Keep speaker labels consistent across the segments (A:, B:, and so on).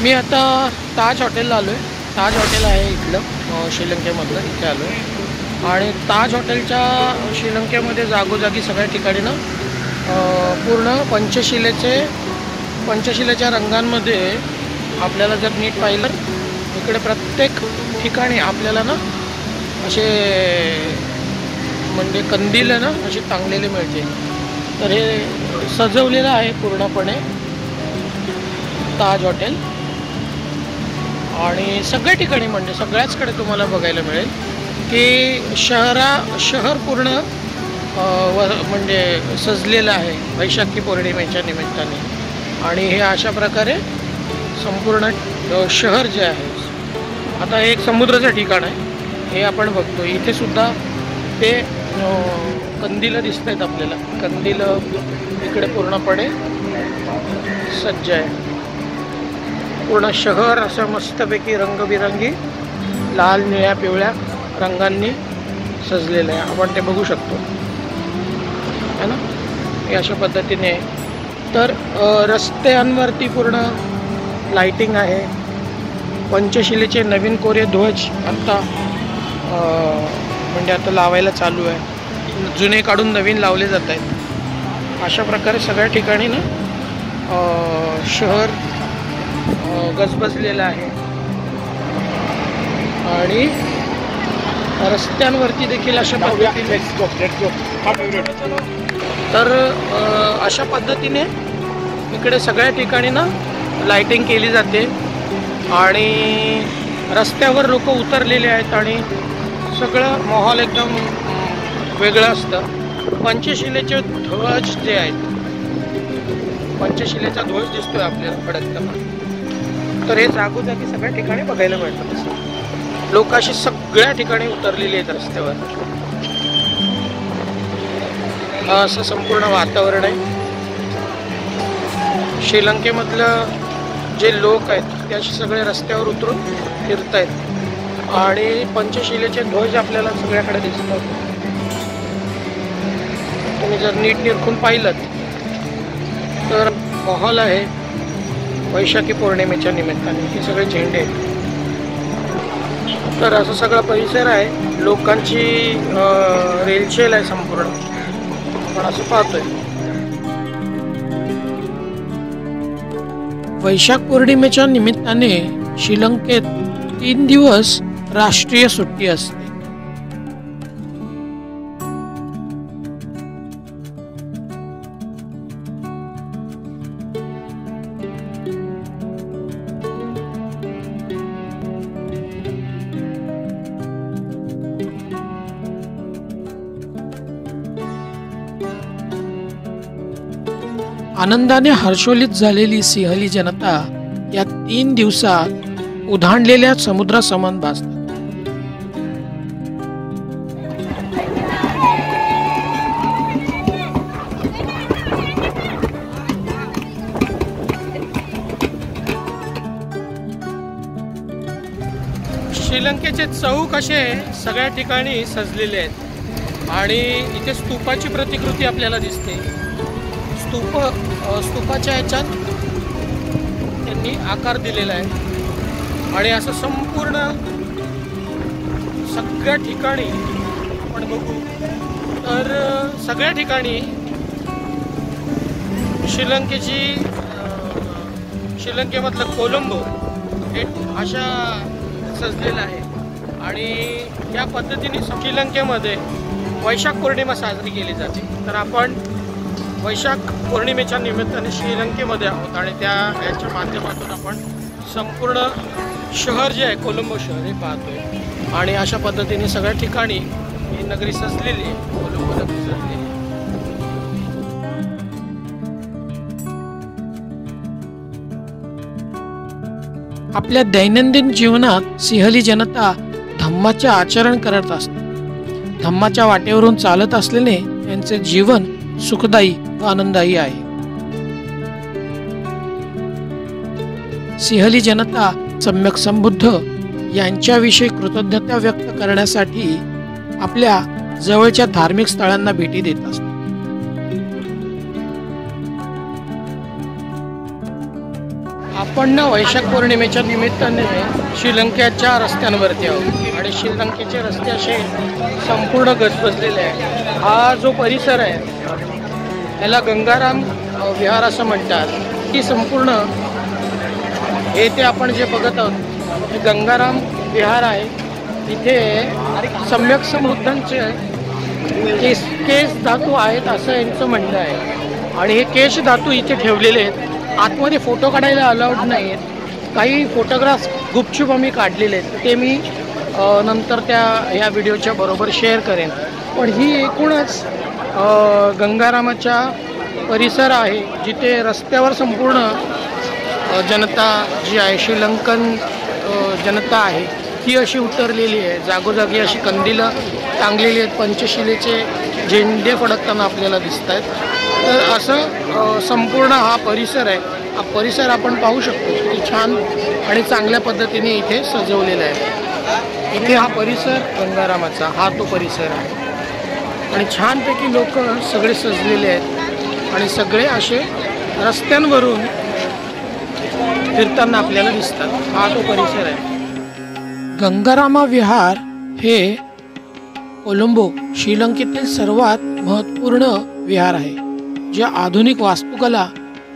A: मी आता ताज हॉटेलला आलो आहे. ताज हॉटेल आहे इथलं श्रीलंकेमधलं, इथे आलो आहे. आणि ताज हॉटेलच्या श्रीलंकेमध्ये जागोजागी सगळ्या ठिकाणी ना पूर्ण पंचशिलेच्या रंगांमध्ये आपल्याला जर नीट पाहिलं इकडे प्रत्येक ठिकाणी आपल्याला ना असे म्हणजे कंदील ना असे टांगलेले मिळते. तर हे सजवलेलं आहे पूर्णपणे ताज हॉटेल. आणि सगळ्या ठिकाणी म्हणजे सगळ्याचकडे तुम्हाला बघायला मिळेल की शहर पूर्ण म्हणजे सजलेलं आहे वैशाखी पौर्णिमेच्या निमित्ताने. आणि हे अशा प्रकारे संपूर्ण शहर जे आहे, आता हे एक समुद्राचं ठिकाण आहे हे आपण बघतो. इथे सुद्धा ते कंदील दिसत आहेत आपल्याला. कंदील इकडे पूर्णपणे सज्ज आहे. पूर्ण शहर असं मस्तपैकी रंगबिरंगी लाल निळ्या पिवळ्या रंगांनी सजलेलं आहे. आपण ते बघू शकतो है ना, हे अशा पद्धतीने. तर रस्त्यांवरती पूर्ण लाइटिंग आहे. पंचशिलेचे नवीन कोरे ध्वज आत्ता म्हणजे आता लावायला चालू आहे. जुने काढून नवीन लावले जात आहेत. अशा प्रकारे सगळ्या ठिकाणी ना शहर गजबजलेलं आहे. आणि रस्त्यांवरती देखील अशा पद्धतीने तर अशा पद्धतीने इकडे सगळ्या ठिकाणी ना लाइटिंग केली जाते. आणि रस्त्यावर लोक उतरलेले आहेत आणि सगळं माहोल एकदम वेगळं असतं. पंचशिलेचे ध्वज जे आहेत, पंचशिलेचा ध्वज दिसतोय आपल्याला फडकताना. तर हे जागोजागी सगळ्या ठिकाणी बघायला मिळतं. तसं लोक अशी सगळ्या ठिकाणी उतरलेली आहेत रस्त्यावर. असं संपूर्ण वातावरण आहे. श्रीलंकेमधलं जे लोक आहेत ते असे सगळे रस्त्यावर उतरून फिरत आहेत. आणि पंचशिलेचे ध्वज आपल्याला सगळ्याकडे दिसतात. तुम्ही जर नीट निरखून पाहिलं तर माहोल आहे वैशाखी पौर्णिमेच्या निमित्ताने. हे सगळे झेंडे आहेत. तर असं सगळा परिसर आहे. लोकांची रेलचेल आहे संपूर्ण. आपण असं पाहतोय. वैशाख पौर्णिमेच्या निमित्ताने श्रीलंकेत 3 दिवस राष्ट्रीय सुट्टी असते. आनंदाने हर्षोल्लित झालेली सिंहली जनता या 3 दिवसात उधाणलेल्या समुद्रासमान भासतात. श्रीलंकेचे चौक असे सगळ्या ठिकाणी सजलेले आहेत. आणि इथे स्तूपाची प्रतिकृती आपल्याला दिसते. स्तूपाच्या ह्याच्यात त्यांनी आकार दिलेला आहे. आणि असं संपूर्ण सगळ्या ठिकाणी आपण बघू तर सगळ्या ठिकाणी श्रीलंकेमधलं कोलंबो हे अशा सजलेलं आहे. आणि या पद्धतीने श्रीलंकेमध्ये वैशाख पौर्णिमा साजरी केली जाते. तर आपण वैशाख पौर्णिमेच्या निमित्ताने श्रीलंकेमध्ये आहोत आणि याच्या माध्यमातून आपण संपूर्ण शहर जे आहे कोलंबो शहर हे पाहतोय. आणि अशा पद्धतीने सगळ्या ठिकाणी ही नगरी सजलेली आहे. कोलंबो नगरी सजलेली आहे. आपल्या दैनंदिन जीवनात सिंहली जनता धम्माचे आचरण करत असते. धम्माच्या वाटेवरून चालत असल्याने त्यांचे जीवन सुखदायी व आनंददायी आहे. सिंहली जनता सम्यक संबुद्ध यांच्याविषयी कृतज्ञता व्यक्त करण्यासाठी आपल्या जवळच्या धार्मिक स्थळांना भेटी देत असतात. आपण ना वैशाख पौर्णिमेच्या निमित्ताने श्रीलंकेच्या रस्त्यांवरती आहोत आणि श्रीलंकेचे रस्ते असे संपूर्ण गजबजलेले आहे। हा जो परिसर आहे याला गंगाराम विहार असं म्हणतात। की संपूर्ण हे ते आपण जे बघत आहोत हे गंगाराम विहार आहे। इथे सम्यक समृद्धांचे केश धातू आहेत असं यांचं म्हणणं आहे आणि हे केश धातू इथे ठेवलेले आहेत। आतमध्ये फोटो काढायला अलाउड नाही आहेत। काही फोटोग्राफ्स गुपचूप आम्ही काढलेले आहेत ते मी नंतर ह्या व्हिडिओच्या बरोबर शेअर करेन। पण ही एकूणच गंगारामाच्या परिसर आहे जिथे रस्त्यावर संपूर्ण जनता जी आहे श्रीलंकन जनता आहे ती अशी उतरलेली आहे। जागोजागी अशी कंदिलं टांगलेली आहेत, पंचशिलेचे झेंडे फडकताना आपल्याला दिसत आहेत। तर असं संपूर्ण हा परिसर आहे। हा परिसर आपण पाहू शकतो की छान आणि चांगल्या पद्धतीने इथे सजवलेला आहे। इथे हा परिसर गंगारामाचा हा तो परिसर आहे आणि छानपैकी लोक सगळे सजलेले आहेत आणि सगळे असे रस्त्यांवरून फिरताना आपल्याला दिसतात। हा तो परिसर आहे। गंगारामा विहार हे कोलंबो श्रीलंकेतील सर्वात महत्त्वपूर्ण विहार आहे जे आधुनिक वास्तुकला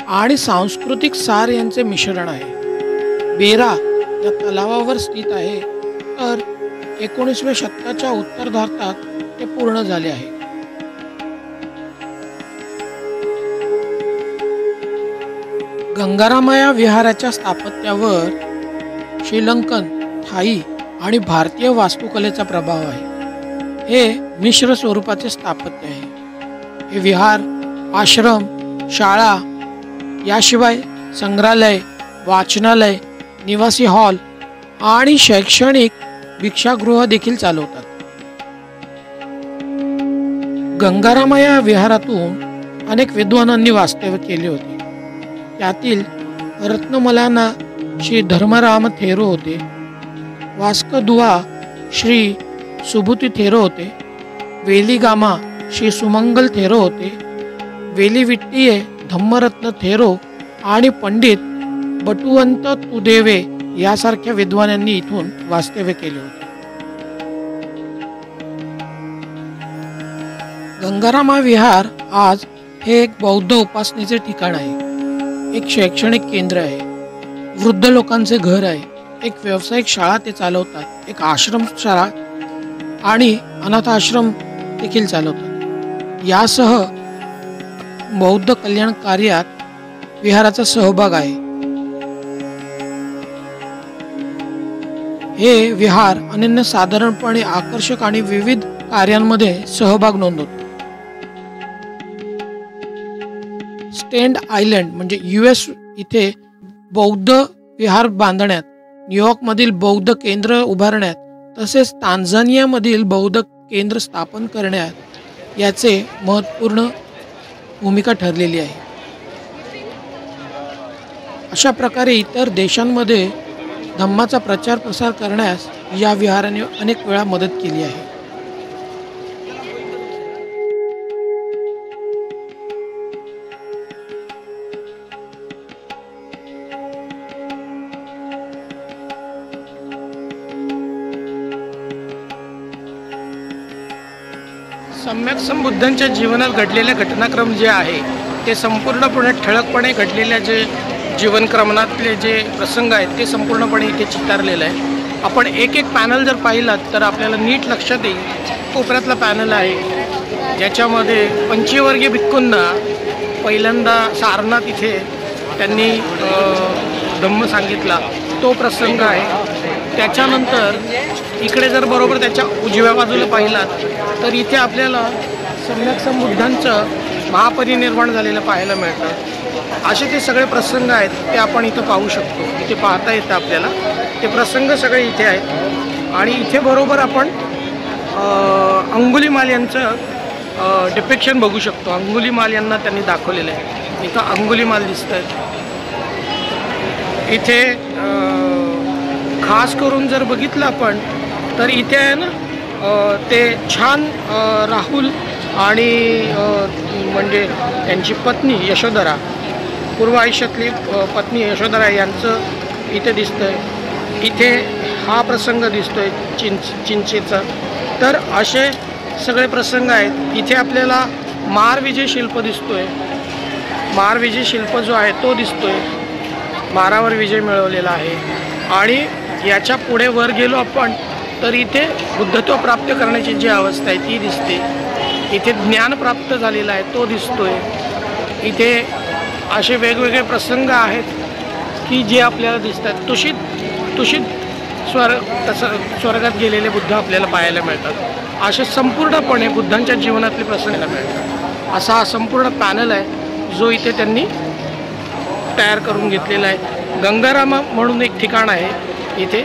A: आणि सांस्कृतिक सार यांचे मिश्रण आहे। बेरा या तलावावर स्थित आहे तर 19व्या शतकाच्या उत्तरार्धात ते पूर्ण झाले आहे। गंगारामा या विहाराच्या स्थापत्यावर श्रीलंकन, थाई आणि भारतीय वास्तुकलेचा प्रभाव आहे। हे मिश्र स्वरूपाचे स्थापत्य आहे। हे विहार, आश्रम, शाळा याशिवाय संग्रहालय, वाचनालय, निवासी हॉल आणि शैक्षणिक भिक्षागृह देखील चालवतात। गंगारामा या विहारातून अनेक विद्वानांनी वास्तव्य केले होते। त्यातील रत्नमलाना श्री धर्मराम थेरो होते, वास्कदुआ श्री सुबुती थेरो होते, वेलीगामा श्री सुमंगल थेरो होते, वेलीविट्टीये धम्मरत्न थेरो आणि पंडित बटुवंत तुदेवे यासारख्या विद्वानांनी इथून वास्तव्य केले होते। गंगारामा विहार आज हे एक बौद्ध उपासनेचे ठिकाण आहे, एक शैक्षणिक केंद्र आहे, वृद्ध लोकांचे घर आहे, एक व्यावसायिक शाळा ते चालवतात, एक आश्रमशाळा आणि अनाथ आश्रम देखील चालवतात। यासह बौद्ध कल्याण कार्यात विहाराचा सहभाग आहे। हे विहार अनन्यसाधारणपणे आकर्षक आणि विविध कार्यांमध्ये सहभाग नोंदवतो। स्टेंड आयलंड म्हणजे US इथे बौद्ध विहार बांधण्यात, न्यूयॉर्कमधील बौद्ध केंद्र उभारण्यात तसेच तांझानियामधील बौद्ध केंद्र स्थापन करण्यात याचे महत्त्वपूर्ण भूमिका ठरलेली आहे। अशा प्रकारे इतर देशांमध्ये धम्माचा प्रचार प्रसार करण्यास या विहाराने अनेक वेळा मदत केली आहे। सम्यक समबुद्धांच्या जीवनात घडलेले घटनाक्रम जे आहे ते संपूर्णपणे ठळकपणे घडलेल्या जे जीवनक्रमातले जे प्रसंग आहेत ते संपूर्णपणे इथे चितारलेलं आहे। आपण एक एक पॅनल जर पाहिलात तर आपल्याला नीट लक्षात येईल। कोपऱ्यातला पॅनल आहे ज्याच्यामध्ये पंचवर्गीय भिक्खूंना पहिल्यांदा सारनाथ इथे त्यांनी धम्म सांगितला तो प्रसंग आहे। त्याच्यानंतर इकडे जर बरोबर त्याच्या उजव्या बाजूला पाहिलात तर इथे आपल्याला सम्यक समबुद्धांचं महापरिनिर्वाण झालेलं पाहायला मिळतं। असे ते सगळे प्रसंग आहेत ते आपण इथं पाहू शकतो। इथे पाहता येतं आपल्याला ते प्रसंग सगळे इथे आहेत आणि इथे बरोबर आपण अंगुलीमाल यांचं डिपिक्शन बघू शकतो। अंगुलीमाल यांना त्यांनी दाखवलेलं आहे। इथं अंगुलीमाल दिसत आहेत। इथे खास करून जर बघितलं आपण तर इथे आहे ना ते छान राहुल आणि म्हणजे त्यांची पत्नी यशोधरा पूर्व आयुष्यातली पत्नी यशोधरा यांचं इथे दिसतंय. इथे हा प्रसंग दिसतोय चिंचेचा. तर असे सगळे प्रसंग आहेत. इथे आपल्याला महारविजय शिल्प दिसतोय. महारविजय शिल्प जो आहे तो दिसतोय. महारावर विजय मिळवलेला आहे. आणि याच्या पुढे वर गेलो आपण तर इथे बुद्धत्व प्राप्त करण्याची जी अवस्था आहे ती दिसते. इथे ज्ञान प्राप्त झालेला आहे तो दिसतोय. इथे असे वेगवेगळे प्रसंग आहेत की जे आपल्याला दिसतात. तुषित स्वर्गात गेलेले बुद्ध आपल्याला पाहायला मिळतात. असे संपूर्णपणे बुद्धांच्या जीवनातले प्रसंग मिळतात. असा हा संपूर्ण पॅनल आहे जो इथे त्यांनी तयार करून घेतलेला आहे. गंगाराम म्हणून एक ठिकाण आहे इथे.